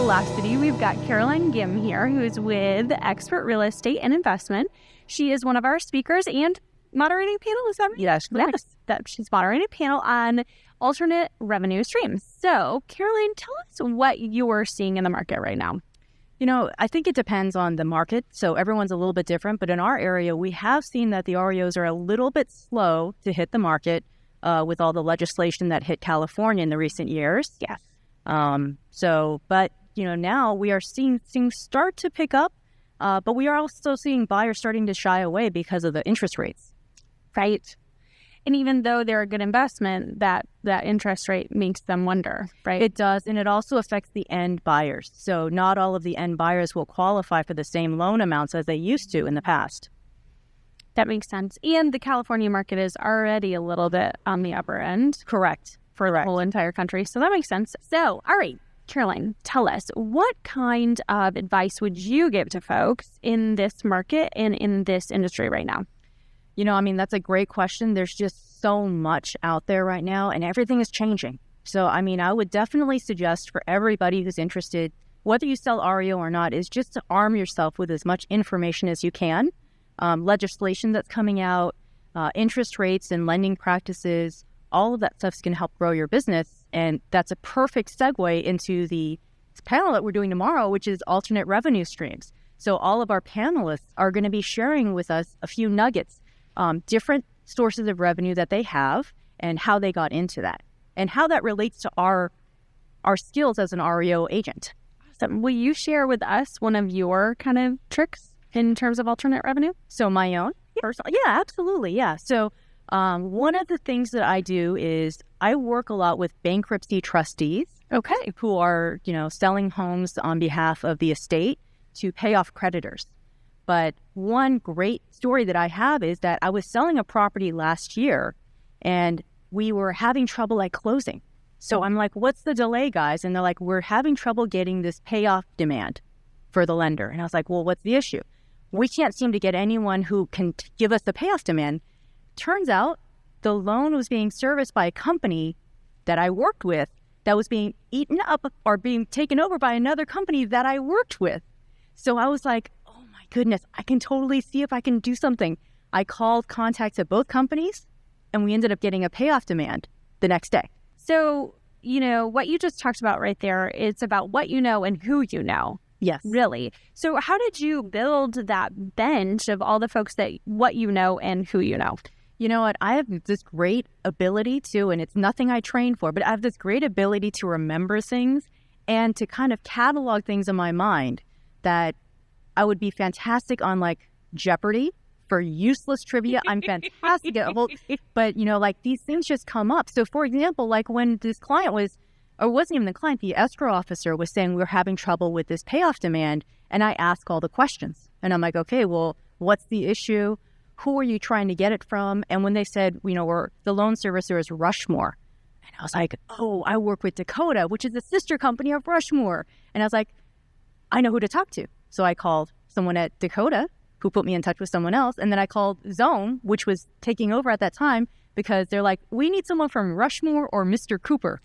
Velocity, we've got Caroline Gim here, who's with Expert Real Estate and Investment. She is one of our speakers and moderating panel. Is that right? Yes. She's moderating a panel on alternate revenue streams. So, Caroline, tell us what you're seeing in the market right now. You know, I think it depends on the market. So everyone's a little bit different. But in our area, we have seen that the REOs are a little bit slow to hit the market with all the legislation that hit California in the recent years. Yes. But, you know, now we are seeing things start to pick up. But we are also seeing buyers starting to shy away because of the interest rates. Right. And even though they're a good investment, that interest rate makes them wonder, right? It does. And it also affects the end buyers. So not all of the end buyers will qualify for the same loan amounts as they used to in the past. That makes sense. And the California market is already a little bit on the upper end. Correct. For the whole entire country. So that makes sense. So, all right, Caroline, tell us, what kind of advice would you give to folks in this market and in this industry right now? You know, I mean, that's a great question. There's just so much out there right now and everything is changing. So, I mean, I would definitely suggest for everybody who's interested, whether you sell REO or not, is just to arm yourself with as much information as you can. Legislation that's coming out, interest rates and lending practices, all of that stuff's going to help grow your business. And that's a perfect segue into the panel that we're doing tomorrow, which is alternate revenue streams. So all of our panelists are going to be sharing with us a few nuggets, different sources of revenue that they have and how they got into that and how that relates to our skills as an REO agent. Awesome. Will you share with us one of your kind of tricks in terms of alternate revenue? So my own? Personal? Yeah, absolutely. Yeah. So one of the things that I do is I work a lot with bankruptcy trustees. Okay. Who are, you know, selling homes on behalf of the estate to pay off creditors. But one great story that I have is that I was selling a property last year and we were having trouble at closing. So I'm like, what's the delay, guys? And they're like, we're having trouble getting this payoff demand for the lender. And I was like, well, what's the issue? We can't seem to get anyone who can give us the payoff demand. Turns out the loan was being serviced by a company that I worked with that was being eaten up or being taken over by another company that I worked with. So I was like, oh my goodness, I can totally see if I can do something. I called contacts at both companies and we ended up getting a payoff demand the next day. So, you know, what you just talked about right there, it's about what you know and who you know. Yes. Really. So how did you build that bench of all the folks that what you know and who you know? You know what? I have this great ability to, and it's nothing I train for, but I have this great ability to remember things and to kind of catalog things in my mind that I would be fantastic on, like Jeopardy for useless trivia. I'm fantastic at, but you know, like these things just come up. So for example, like when this client was, or wasn't even the client, the escrow officer was saying we're having trouble with this payoff demand. And I ask all the questions and I'm like, okay, well, what's the issue? Who are you trying to get it from? And when they said, you know, the loan servicer is Rushmore. And I was like, oh, I work with Dakota, which is a sister company of Rushmore. And I was like, I know who to talk to. So I called someone at Dakota who put me in touch with someone else. And then I called Zone, which was taking over at that time, because they're like, we need someone from Rushmore or Mr. Cooper.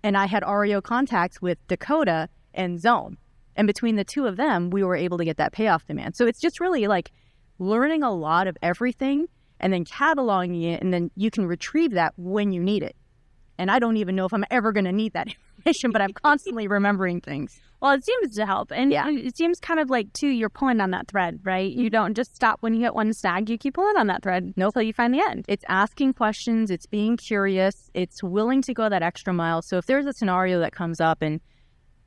And I had REO contacts with Dakota and Zone. And between the two of them, we were able to get that payoff demand. So it's just really like learning a lot of everything and then cataloging it, and then you can retrieve that when you need it. And I don't even know if I'm ever going to need that information, but I'm constantly remembering things. Well, it seems to help. And yeah, it seems kind of like, too, you're pulling on that thread, right? You don't just stop when you hit one snag. You keep pulling on that thread until you find the end. It's asking questions. It's being curious. It's willing to go that extra mile. So if there's a scenario that comes up and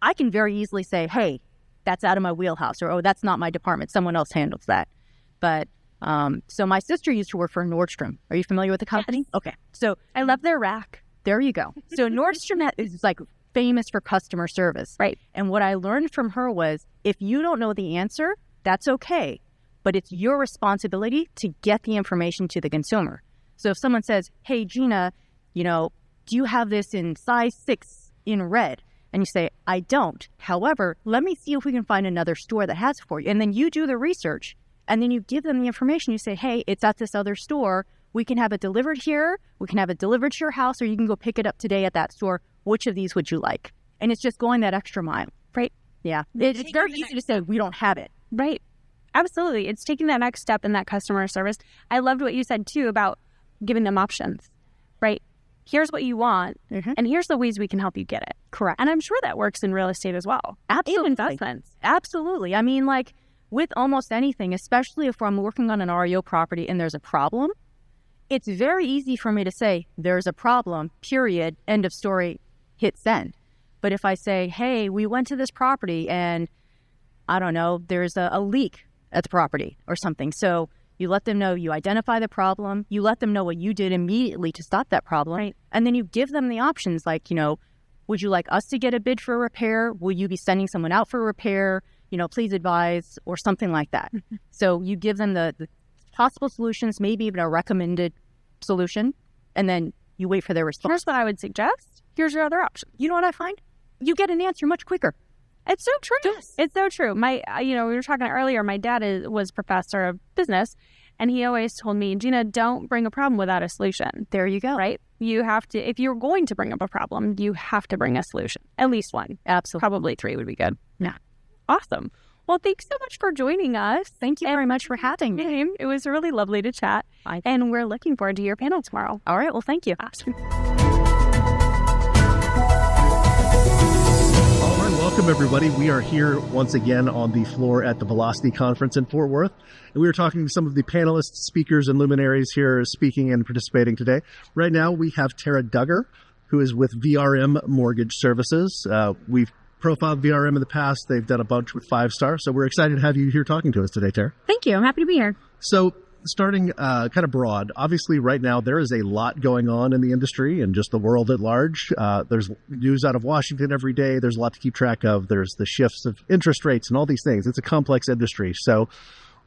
I can very easily say, hey, that's out of my wheelhouse, or, oh, that's not my department. Someone else handles that. But so my sister used to work for Nordstrom. Are you familiar with the company? Yes. Okay. So I love their rack. There you go. So Nordstrom is like famous for customer service. Right. And what I learned from her was if you don't know the answer, that's okay. But it's your responsibility to get the information to the consumer. So if someone says, hey, Gina, you know, do you have this in size 6 in red? And you say, I don't. However, let me see if we can find another store that has it for you. And then you do the research. And then you give them the information. You say, hey, it's at this other store. We can have it delivered here. We can have it delivered to your house, or you can go pick it up today at that store. Which of these would you like? And it's just going that extra mile. Right. Yeah. It's very easy to say we don't have it. Right. Absolutely. It's taking that next step in that customer service. I loved what you said, too, about giving them options, right? Here's what you want, and here's the ways we can help you get it. Correct. And I'm sure that works in real estate as well. Absolutely. And investments. Absolutely. I mean, like with almost anything, especially if I'm working on an REO property and there's a problem, it's very easy for me to say, there's a problem, period, end of story, hit send. But if I say, hey, we went to this property and, I don't know, there's a leak at the property or something. So you let them know, you identify the problem, you let them know what you did immediately to stop that problem. Right. And then you give them the options like, would you like us to get a bid for a repair? Will you be sending someone out for a repair? Please advise, or something like that. So you give them the possible solutions, maybe even a recommended solution, and then you wait for their response. Here's what I would suggest. Here's your other option. You know what I find? You get an answer much quicker. It's so true. Yes. It's so true. We were talking earlier, my dad was professor of business, and he always told me, Gina, don't bring a problem without a solution. There you go. Right? You have to, if you're going to bring up a problem, you have to bring a solution. At least one. Absolutely. Probably 3 would be good. Yeah. Awesome. Well, thanks so much for joining us. Thank you very much for having me. It was really lovely to chat. And we're looking forward to your panel tomorrow. All right. Well, thank you. Awesome. Welcome, everybody. We are here once again on the floor at the Velocity Conference in Fort Worth. And we are talking to some of the panelists, speakers, and luminaries here speaking and participating today. Right now, we have Tara Duggar, who is with VRM Mortgage Services. We've profiled VRM in the past. They've done a bunch with 5-star. So we're excited to have you here talking to us today, Tara. Thank you. I'm happy to be here. So starting kind of broad, obviously right now there is a lot going on in the industry and just the world at large. There's news out of Washington every day. There's a lot to keep track of. There's the shifts of interest rates and all these things. It's a complex industry. So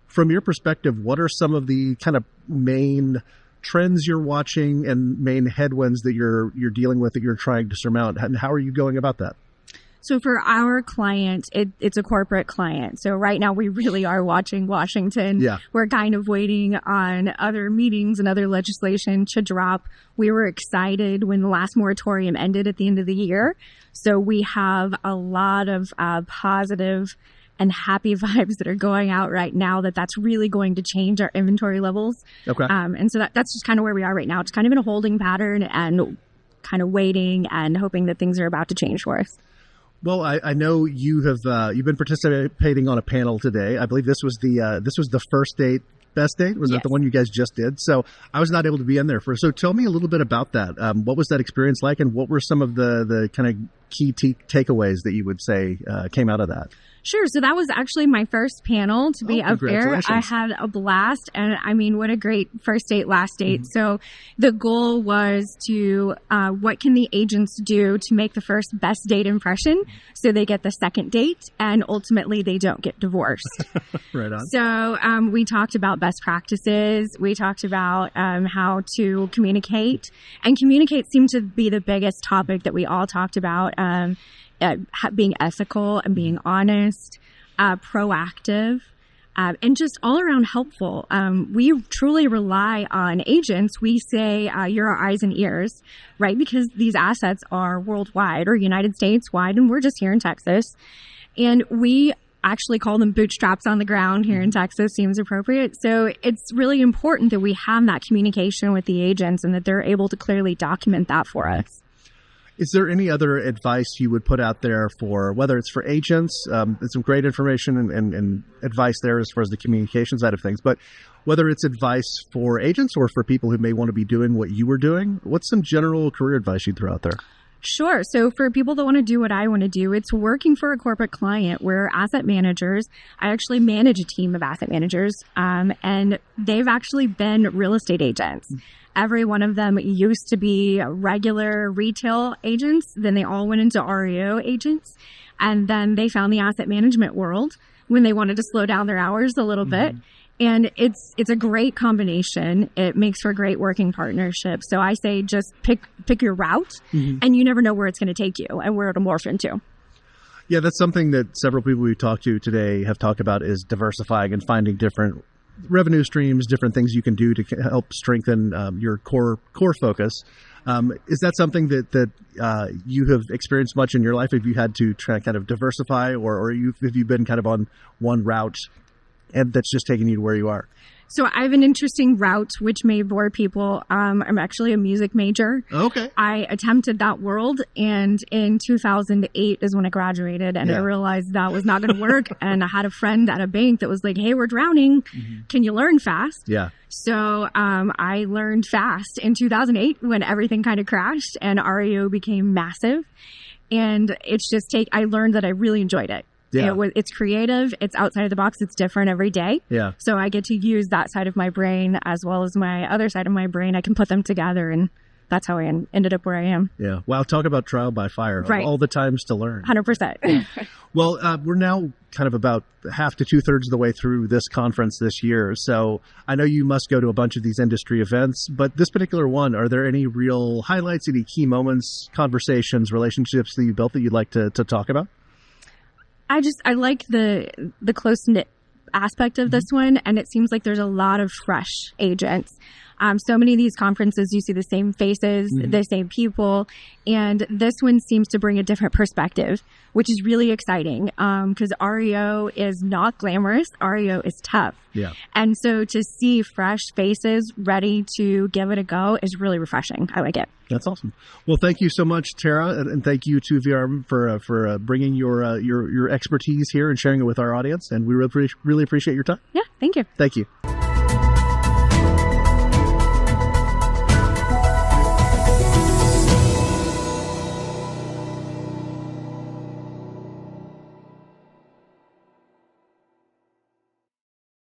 from your perspective, what are some of the kind of main trends you're watching and main headwinds that you're dealing with that you're trying to surmount? And how are you going about that? So for our client, it's a corporate client. So right now we really are watching Washington. Yeah. We're kind of waiting on other meetings and other legislation to drop. We were excited when the last moratorium ended at the end of the year. So we have a lot of positive and happy vibes that are going out right now that's really going to change our inventory levels. Okay. And so that's just kind of where we are right now. It's kind of in a holding pattern and kind of waiting and hoping that things are about to change for us. Well, I know you've been participating on a panel today. I believe this was the first date, best date. Was that the one you guys just did? So I was not able to be in there for. So tell me a little bit about that. What was that experience like, and what were some of the kind of key takeaways that you would say came out of that? Sure. So that was actually my first panel to be up there. I had a blast. And I mean, what a great first date, last date. Mm-hmm. So the goal was to, what can the agents do to make the first best date impression so they get the second date and ultimately they don't get divorced. Right on. So we talked about best practices. We talked about how to communicate. And communicate seemed to be the biggest topic that we all talked about. Being ethical and being honest, proactive, and just all around helpful. We truly rely on agents. We say you're our eyes and ears, right? Because these assets are worldwide or United States wide, and we're just here in Texas. And we actually call them bootstraps on the ground here in Texas. Seems appropriate. So it's really important that we have that communication with the agents and that they're able to clearly document that for us. Is there any other advice you would put out there for, whether it's for agents, some great information and advice there as far as the communication side of things, but whether it's advice for agents or for people who may want to be doing what you were doing, what's some general career advice you'd throw out there? Sure. So for people that want to do what I want to do, it's working for a corporate client. We're asset managers. I actually manage a team of asset managers, and they've actually been real estate agents. Every one of them used to be regular retail agents. Then they all went into REO agents. And then they found the asset management world when they wanted to slow down their hours a little bit. And it's a great combination. It makes for a great working partnership. So I say just pick your route, and you never know where it's going to take you and where it'll morph into. Yeah, that's something that several people we've talked to today have talked about, is diversifying and finding different revenue streams, different things you can do to help strengthen your core focus. Is that something that you have experienced much in your life? Have you had to try to kind of diversify, or have you been kind of on one route and that's just taking you to where you are? So I have an interesting route, which may bore people. I'm actually a music major. Okay. I attempted that world, and in 2008 is when I graduated, and I realized that was not going to work. And I had a friend at a bank that was like, "Hey, we're drowning. Can you learn fast?" Yeah. So I learned fast in 2008 when everything kind of crashed and REO became massive. And I learned that I really enjoyed it. Yeah. It's creative. It's outside of the box. It's different every day. Yeah. So I get to use that side of my brain as well as my other side of my brain. I can put them together, and that's how I ended up where I am. Yeah. Wow. Talk about trial by fire. Right. All the times to learn. 100%. Well, we're now kind of about half to 2/3 of the way through this conference this year. So I know you must go to a bunch of these industry events, but this particular one, are there any real highlights, any key moments, conversations, relationships that you built that you'd like to talk about? I like the close-knit aspect of this one, and it seems like there's a lot of fresh agents. So many of these conferences, you see the same faces, the same people, and this one seems to bring a different perspective, which is really exciting because REO is not glamorous. REO is tough. Yeah. And so to see fresh faces ready to give it a go is really refreshing. I like it. That's awesome. Well, thank you so much, Tara, and thank you to VR for bringing your expertise here and sharing it with our audience. And we really appreciate your time. Yeah, thank you. Thank you.